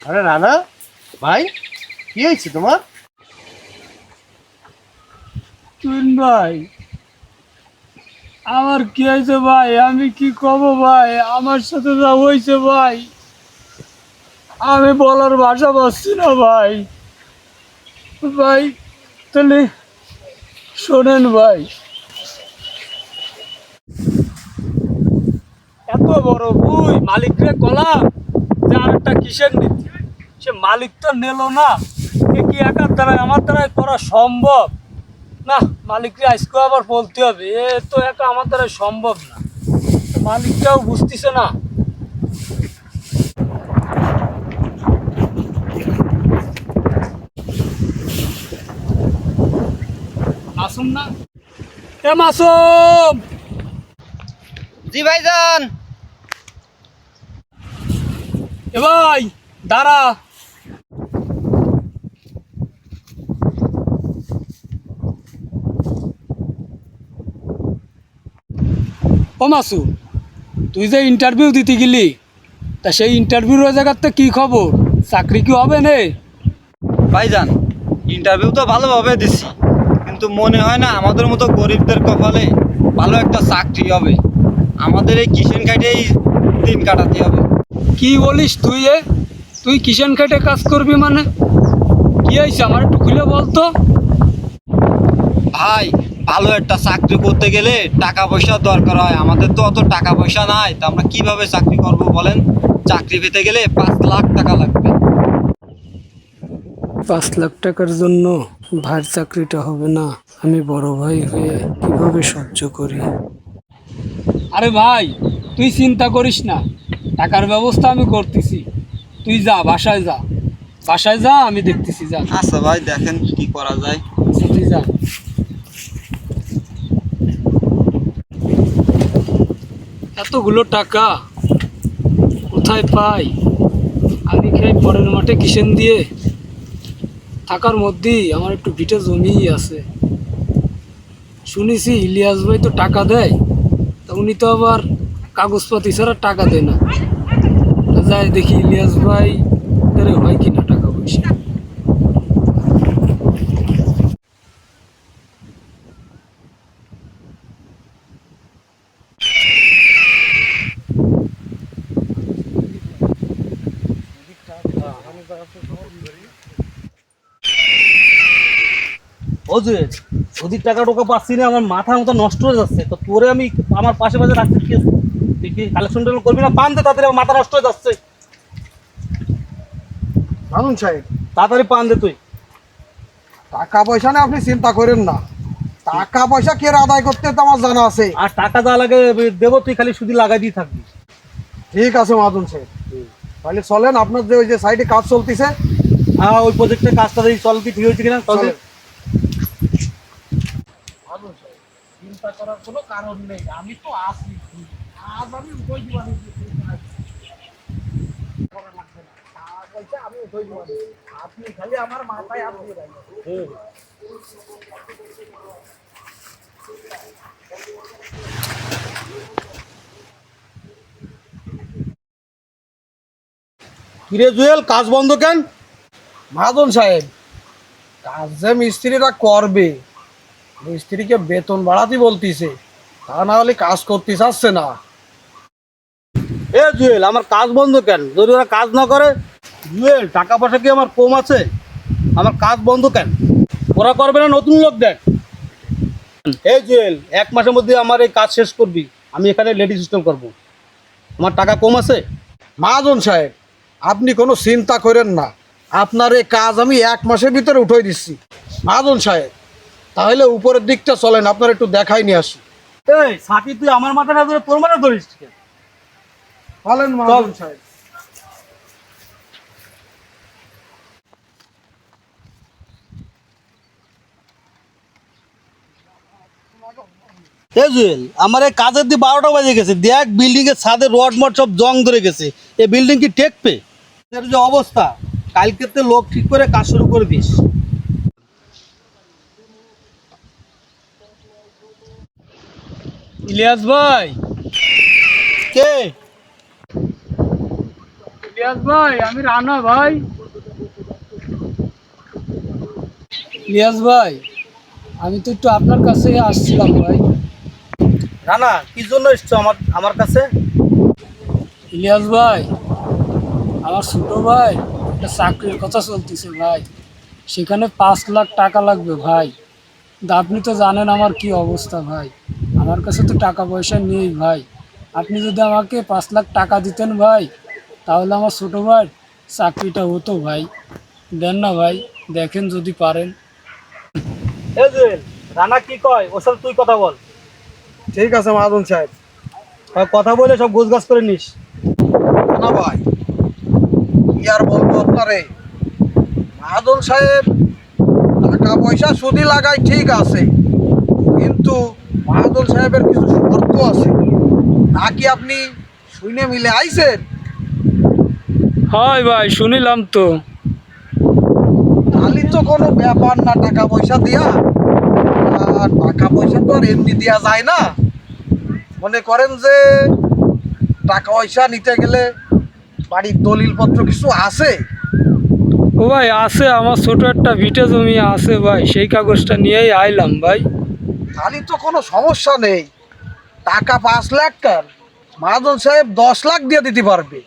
আরে রানা ভাই, কি হয়েছে তোমার? তুই ভাই, আমার কি হয়েছে ভাই? আমি কি কব ভাই? আমার সাথে যা হয়েছে ভাই, আমি বলার ভাষা পাচ্ছি না ভাই। ভাই তাহলে শোনেন ভাই, এত বড় বুই মালিকরে কলাম যে আর একটা কিসের নীতি, সে মালিক তো নিল না। এ কি একার দ্বারাই আমার দ্বারাই করা সম্ভব না? মালিকরে আজকে আবার বলতে হবে, এ তো একা আমার দ্বারা সম্ভব না। মালিকটাও বুঝতেছে না। মাসুম না, এ মাসুম, জি ভাইজান। এ ভাই দাঁড়া। ও মাসু, তুই যে ইন্টারভিউ দিতে গেলি, তা সেই ইন্টারভিউর জায়গাতে কি খবর? চাকরি কি হবে নে? ভাইজান, ইন্টারভিউ তো ভালোভাবে দিছি, কিন্তু মনে হয় না আমাদের মতো গরিবদের কপালে ভালো একটা চাকরি হবে। আমাদের এই কিষেন খাইটেই দিন কাটাতে হবে। কি বলিস তুই? তুই কিষান খেটে কাজ করবি মানে কি হয়েছে? আমার একটু খুলে বলতো। ভাই, ভালো একটা চাকরি করতে গেলে টাকা পয়সা দরকার হয়। আমাদের তো অত টাকা পয়সা নাই, তো আমরা কিভাবে চাকরি করব বলেন? চাকরি পেতে গেলে 5 লাখ টাকা লাগবে। 5 লাখ টাকার জন্য ভাইয়ের চাকরিটা হবে না? আমি বড় ভাই হয়ে কিভাবে সহ্য করি? আরে ভাই, তুই চিন্তা করিস না, টাকার ব্যবস্থা আমি করতেছি। তুই যা, বাসায় যা, বাসায় যা, আমি দেখতেছি। যা, আচ্ছা ভাই, দেখেন কি করা যায়। আচ্ছা, তুই যা। এতগুলো টাকা কোথায় পাই? আমি খাই পরের মাঠে কিষেন দিয়ে থাকার মধ্যেই আমার একটু ভিটে জমি আছে। শুনেছি ইলিয়াস ভাই তো টাকা দেয়, তা উনি তো আবার কাগজপাতি ছাড়া টাকা দেয় না। তা যাই দেখি ইলিয়াস ভাই তারে হয় কিনা টাকা পয়সা। ও জুয়েল, ওদিক টাকা টোকা পাচ্ছি না, আমার মাথার মতো নষ্ট হয়ে যাচ্ছে। তো তোরে আমি আমার পাশে পাশে রাখতে কি আছে? তুই কি কালেকশন করবি না? পান দে তাড়াতাড়ি, আমার মাথা নষ্ট হয়ে যাচ্ছে। মামুন সাহেব, তাড়াতাড়ি পান দে তুই। টাকা পয়সা নিয়ে আপনি চিন্তা করেন না। টাকা পয়সা কে আদায় করতে তো আমার জানা আছে। আর টাকা যা লাগে দেবো, তুই খালি শুধু লাগাই দিয়ে থাকবি। ঠিক আছে মাদুন সাহেব, তাহলে চলেন। আপনার যে ওই যে সাইডে কাজ চলতেছে, হ্যাঁ, ওই প্রজেক্টের কাজটা দেখি চল, কি ঠিক হয়েছে কিনা চল। চলেন। চিন্তা করার কোনো কারণ নেই, আমি তো আসি। আজ আমি উঠে দিবানি, আমি উঠে দিবানি, আপনি খালি আমার মাথায় হাত দিয়ে রাখবেন। কিরে জুয়েল, কাজ বন্ধ কেন? মাদন সাহেব, কাজ যে মিস্ত্রিরা করবে, মিস্ত্রিকে বেতন বাড়াতে বলতিছে, তা না হলে কাজ করতে চাচ্ছে না। এ জুয়েল, আমার কাজ বন্ধ কেন? যদি ওরা কাজ না করে? জুয়েল, টাকা পয়সা কি আমার কম আছে? আমার কাজ বন্ধ কেন? ওরা করবে না, নতুন লোক দেখ। এই জুয়েল, 1 মাসের মধ্যে আমার এই কাজ শেষ করবি। আমি এখানে লেডি সিস্টেম করব। আমার টাকা কম আছে? মাদন সাহেব, আপনি কোনো চিন্তা করেন না, আপনার এই কাজ আমি 1 মাসের ভিতরে উঠে দিচ্ছি। মাদন সাহেব, তাহলে উপরের দিকটা চলেন, আপনার একটু দেখাই নিয়ে আসি। এই সাথী, তুই আমার মাথা না ধরে তোর মাথা ধরিস কেন? বলেন মাদন সাহেব। এ জুয়েল, আমার এই কাজের দিয়ে 12টা বাজে গেছে। দেখ, বিল্ডিং এর ছাদের রড মড সব জং ধরে গেছে। এই বিল্ডিং কি টেকবে? এর যে অবস্থা, কালকে তো লোক ঠিক করে কাজ শুরু করবিস। ইলিয়াস ভাই, কে? ইলিয়াস ভাই, আমি রানা ভাই। ইলিয়াস ভাই, আমি তো একটু আপনার কাছে আসছিলাম ভাই। রানা কি জন্য এসছো আমার কাছে? ইলিয়াস ভাই, আমার ছোট ভাই একটা চাকরির কথা চলতেছে ভাই, সেখানে 5 লাখ টাকা লাগবে ভাই। কিন্তু আপনি তো জানেন আমার কি অবস্থা ভাই, আমার কাছে তো টাকা পয়সা নেই ভাই। আপনি যদি আমাকে 5 লাখ টাকা দিতেন ভাই, তাহলে আমার ছোট ভাই চাকরিটা হতো ভাই। দেন না ভাই, দেখেন যদি পারেন। এ জুয়েল, রানা কি কয় ওর সাথে তুই কথা বল। ঠিক আছে মহাজন সাহেব। কথা বলে সব গোছগাছ করে নিস। না ভাই, কি আর বলবো আপনারে, মহাজন সাহেব টাকা পয়সা সুদি লাগায় ঠিক আছে, কিন্তু মহাজন সাহেবের কিছু শর্ত আছে। তা কি আপনি শুনে মিলে আইছেন? হয় ভাই, শুনিলাম তো। খালি তো কোনো ব্যাপার না টাকা পয়সা দিয়া, আর টাকা পয়সা তো আর এমনি দেওয়া যায় না। মনে করেন যে টাকা পয়সা নিতে গেলে বাড়ির দলিলপত্র কিছু আছে। ও ভাই আছে, আমার ছোট একটা ভিটে জমি আছে ভাই, সেই কাগজটা নিয়েই আইলাম ভাই। খালি তো কোনো সমস্যা নেই, টাকা 5 লাখ কার মহাজন সাহেব 10 লাখ দিয়ে দিতে পারবে।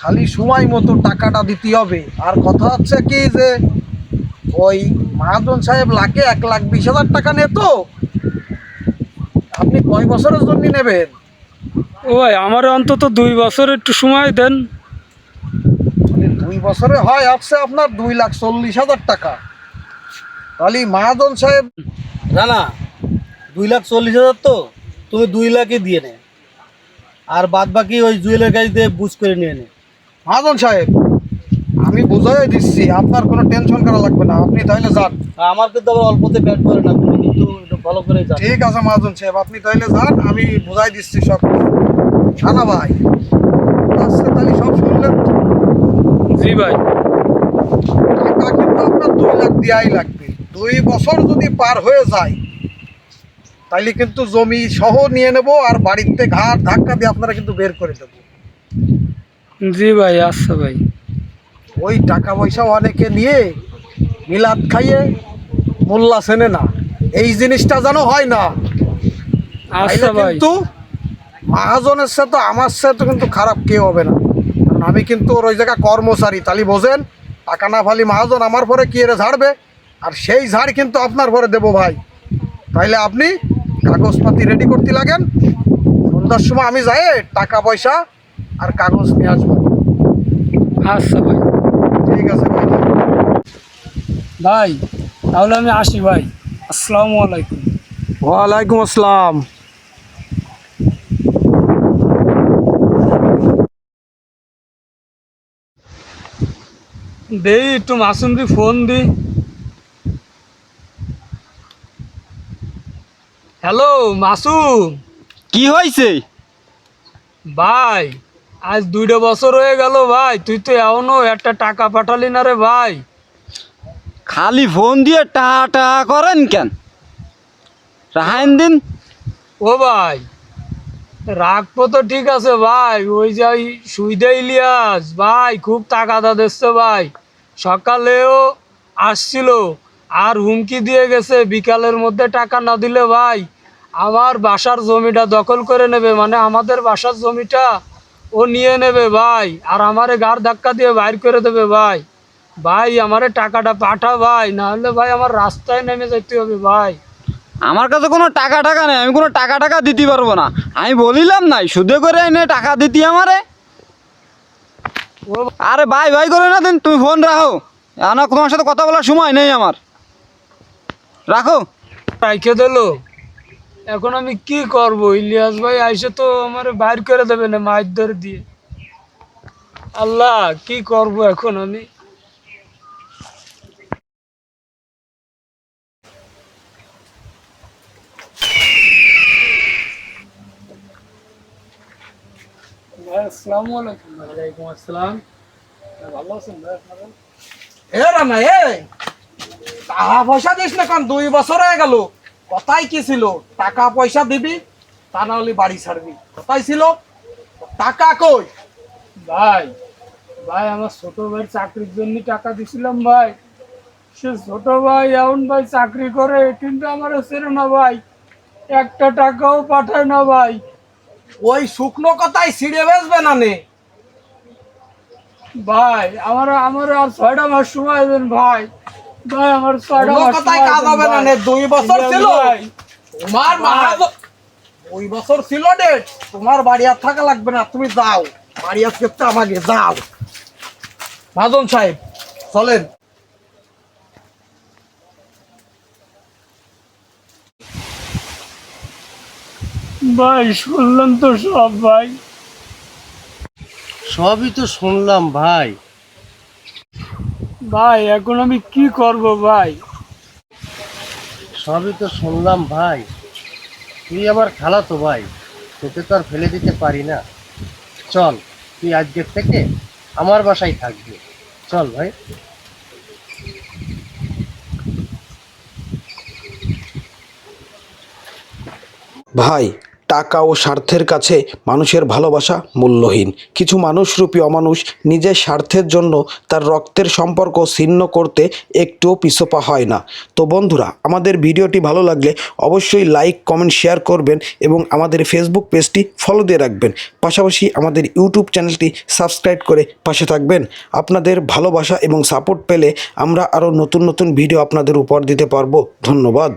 খালি সময় মতো টাকাটা দিতে হবে। আর কথা হচ্ছে কি যে ওই মহাজন সাহেব লাখে 1,20,000 টাকা নেয় তো। আপনি কয় বছরের জন্য নেবেন? ও ভাই, আমার অন্তত 2 বছর একটু সময় দেন। 2 বছরে হয় হচ্ছে আপনার 2,40,000 টাকা। তাহলে মহাজন সাহেব রানা 2,40,000 তো তুমি 2 লাখই দিয়ে নে, আর বাদ বাকি ওই জুয়েলের কাছ দিয়ে বুঝ করে নিয়ে নে। মহাজন সাহেব আমি বুঝাই দিচ্ছি, আপনার কোনো টেনশন করা লাগবে না, আপনি তাহলে যান। আমার কিন্তু আবার অল্পতে পেট ভরে না, তুমি কিন্তু একটু ভালো করে যাও। ঠিক আছে মহাজন সাহেব, আপনি তাহলে যান, আমি বুঝাই দিচ্ছি সব। না ভাই, আচ্ছা তাহলে সব শুনলেন তো? জি ভাই। টাকা কিন্তু আপনার 2 লাখ দেওয়াই লাগবে। 2 বছর যদি পার হয়ে যায় তাহলে কিন্তু জমি সহ নিয়ে নেব, আর বাড়িতে ঘাট ধাক্কা দিয়ে আপনারা কিন্তু বের করে দেবো। জি ভাই, আচ্ছা ভাই। ওই টাকা পয়সা অনেকে নিয়ে মিলাদ খাইয়ে মোল্লা চেনে না, এই জিনিসটা যেন হয় না। আচ্ছা তাইলে ভাই। কিন্তু মহাজনের সাথে আমার সাথে কিন্তু খারাপ কেউ হবে না, কারণ আমি কিন্তু ওর ওই জায়গায় কর্মচারী। তাহলে বোঝেন, টাকা না ফালি মহাজন আমার পরে কি এর ঝাড়বে, আর সেই ঝাড় কিন্তু আপনার পরে দেবো ভাই। তাইলে আপনি কাগজপাতি রেডি করতে লাগেন, সন্ধ্যার সময় আমি যাই টাকা পয়সা আর কাগজ নিয়ে আসবো। আচ্ছা ভাই। ঠিক আছে ভাই। ভাই তাহলে আমি আসি ভাই। আসসালামু আলাইকুম। ওয়ালাইকুম আসসালাম। দেই একটু মাসুম দি ফোন দি। হ্যালো মাসুম কি হয়েছে? ভাই, আজ 2 বছর হয়ে গেল ভাই, তুই তো এখনো একটা টাকা পাঠালি না রে ভাই। খালি ফোন দিয়ে টা টা করেন কেন? রাহাইন দিন। ও ভাই, রাখবো তো ঠিক আছে ভাই, ওই যে ওই সুইদে ইলিয়াস ভাই খুব টাকাটা দিচ্ছে ভাই। সকালেও আসছিল আর হুমকি দিয়ে গেছে বিকালের মধ্যে টাকা না দিলে ভাই আমার বাসার জমিটা দখল করে নেবে, মানে আমাদের বাসার জমিটা ও নিয়ে নেবে ভাই, আর আমারে গাড় ধাক্কা দিয়ে বাইর করে দেবে ভাই। ভাই আমারে টাকাটা পাঠা ভাই, না হলে ভাই আমার রাস্তায় নেমে যেতে হবে ভাই। আমার কাছে কোনো টাকা টাকা নেই, আমি কোনো টাকা টাকা দিতে পারবো না। আমি বলিলাম নাই সুদে করে এনে টাকা দিতি আমারে। ও আরে ভাই ভাই করে না দিন, তুমি ফোন রাখো, না তোমার সাথে কথা বলার সময় নেই আমার। রাখো। রাইখে দিল, এখন আমি কি করব? ইলিয়াস ভাই আইসে তো আমার বাইর করে দেবে না মাছ ধরে দিয়ে। আল্লাহ, কি করব এখন আমি? ভাই আসসালামু আলাইকুম। ওয়ালাইকুম আসসালাম। ভালো আছেন ভাই আপনারা? এ রানা, টাকা পয়সা দিস না, কারণ 2 বছর হয়ে গেল। কথাই কি ছিল, টাকা পয়সা দিবি, তা না হলে বাড়ি ছাড়বি, কথাই ছিল। টাকা কই? ভাই ভাই আমার ছোট ভাইয়ের চাকরির জন্য টাকা দিছিলাম ভাই, সে ছোট ভাই এখন ভাই চাকরি করে কিন্তু আমার ছেড়ে না ভাই, একটা টাকাও পাঠায় না ভাই। ওই শুকনো কথাই ছিঁড়ে বেচবে না নে। ভাই আমার আমার আর 6টা মাস সময় দেন ভাই, ভাই আমার 6টা শুকনো মাস কথায় সময় কাজ দেন হবে না ভাই। নে, 2 বছর ছিল ভাই তোমার মহাজন, 2 বছর ছিল ডেট, তোমার বাড়ি আর থাকা লাগবে না, তুমি যাও বাড়ি আজকে তো আমাকে যাও। মহাজন সাহেব চলেন। ভাই শুনলাম তো সব ভাই। সবই তো শুনলাম ভাই। ভাই এখন আমি কি করব ভাই? সবই তো শুনলাম ভাই। তুই আমার খালাতো ভাই, তোকে তো আর ফেলে দিতে পারি না। চল, তুই আজকের থেকে আমার বাসায় থাকবি। চল ভাই। ভাই, টাকা ও স্বার্থের কাছে মানুষের ভালোবাসা মূল্যহীন। কিছু মানুষরূপী অমানুষ নিজের স্বার্থের জন্য তার রক্তের সম্পর্ক ছিন্ন করতে একটুও পিছপা হয় না। তো বন্ধুরা, আমাদের ভিডিওটি ভালো লাগলে অবশ্যই লাইক, কমেন্ট, শেয়ার করবেন এবং আমাদের ফেসবুক পেজটি ফলো দিয়ে রাখবেন। পাশাপাশি আমাদের ইউটিউব চ্যানেলটি সাবস্ক্রাইব করে পাশে থাকবেন। আপনাদের ভালোবাসা এবং সাপোর্ট পেলে আমরা আরও নতুন নতুন ভিডিও আপনাদের উপহার দিতে পারবো। ধন্যবাদ।